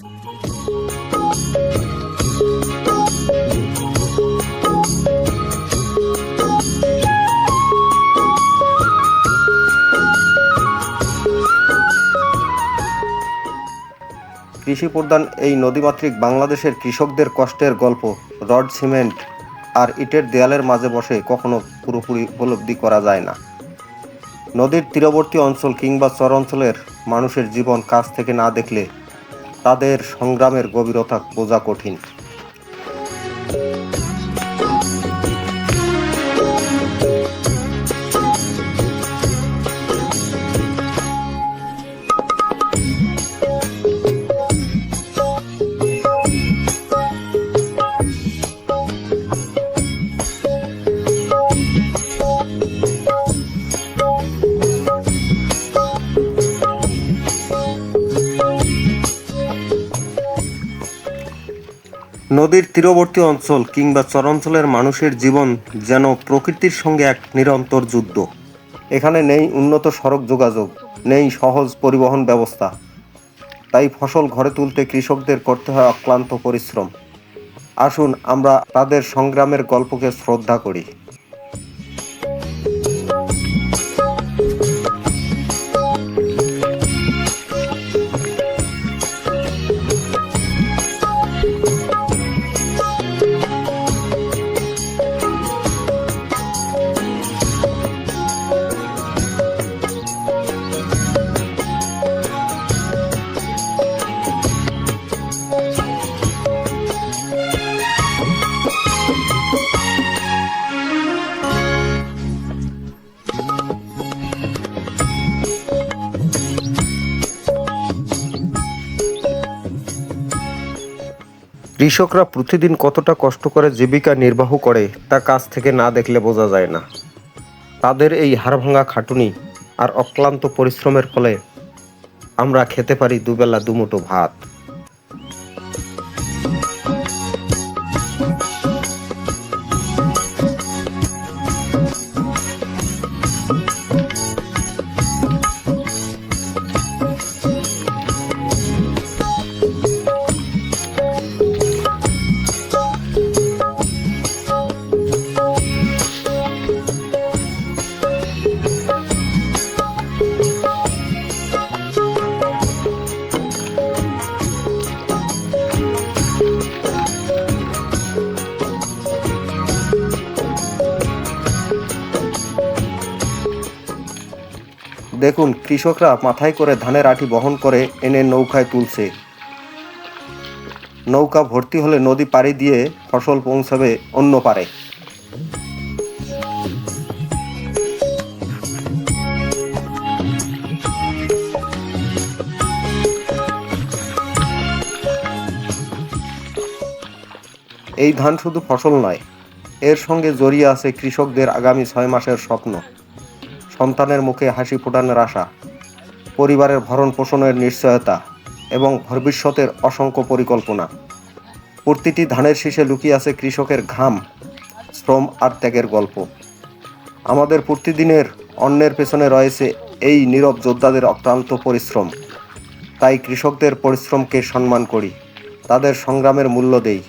কৃষি প্রধান এই নদীমাতৃক বাংলাদেশের কৃষকদের কষ্টের গল্প রড, সিমেন্ট আর ইটের দেয়ালের মাঝে বসে কখনো পুরোপুরি উপলব্ধি করা যায় না। নদীর তীরবর্তী অঞ্চল কিংবা চর অঞ্চলের মানুষের জীবন কাছ থেকে না দেখলে তাদের সংগ্রামের গভীরতা বোঝা কঠিন। নদীর তীরবর্তী অঞ্চল কিংবা চরাঞ্চলের মানুষের জীবন যেন প্রকৃতির সঙ্গে এক নিরন্তর যুদ্ধ। এখানে নেই উন্নত সড়ক যোগাযোগ, নেই সহজ পরিবহন ব্যবস্থা, তাই ফসল ঘরে তুলতে কৃষকদের করতে হয় অক্লান্ত পরিশ্রম। আসুন আমরা তাদের সংগ্রামের গল্পকে শ্রদ্ধা করি। কৃষকরা প্রতিদিন কতটা কষ্ট করে জীবিকা নির্বাহ করে তা কাছ থেকে না দেখলে বোঝা যায় না। তাদের এই হাড়ভাঙা খাটুনি আর অক্লান্ত পরিশ্রমের ফলে আমরা খেতে পারি দুবেলা দুমুঠো ভাত। দেখুন, কৃষকরা মাথায় করে ধানের আঁটি বহন করে এনে নৌকায় তুলছে। নৌকা ভর্তি হলে নদী পাড়ি দিয়ে ফসল পৌঁছাবে অন্য পারে। এই ধান শুধু ফসল নয়, এর সঙ্গে জড়িয়ে আছে কৃষকদের আগামী 6 মাসের স্বপ্ন, সন্তানের মুখে হাসি ফোটানোর আশা, পরিবারের ভরণ পোষণের নিশ্চয়তা এবং ভবিষ্যতের অসংখ্য পরিকল্পনা। প্রতিটি ধানের শীষে লুকিয়ে আছে কৃষকের ঘাম, শ্রম আর ত্যাগের গল্প। আমাদের প্রতিদিনের অন্যের পেছনে রয়েছে এই নীরব যোদ্ধাদের অক্লান্ত পরিশ্রম। তাই কৃষকদের পরিশ্রমকে সম্মান করি, তাদের সংগ্রামের মূল্য দেই।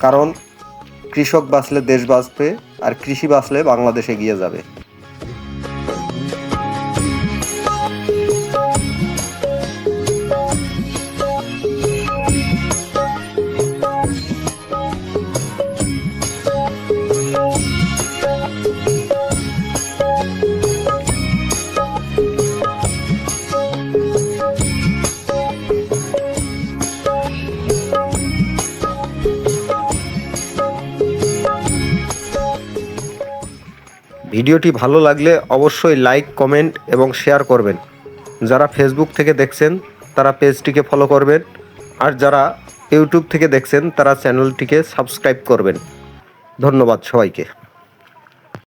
কারণ কৃষক বাঁচলে দেশ বাঁচবে, আর কৃষি বাঁচলে বাংলাদেশ এগিয়ে যাবে। ভিডিওটি ভালো লাগলে অবশ্যই লাইক, কমেন্ট এবং শেয়ার করবেন। যারা ফেসবুক থেকে দেখছেন তারা পেজটিকে ফলো করবেন, আর যারা ইউটিউব থেকে দেখছেন তারা চ্যানেলটিকে সাবস্ক্রাইব করবেন। ধন্যবাদ সবাইকে।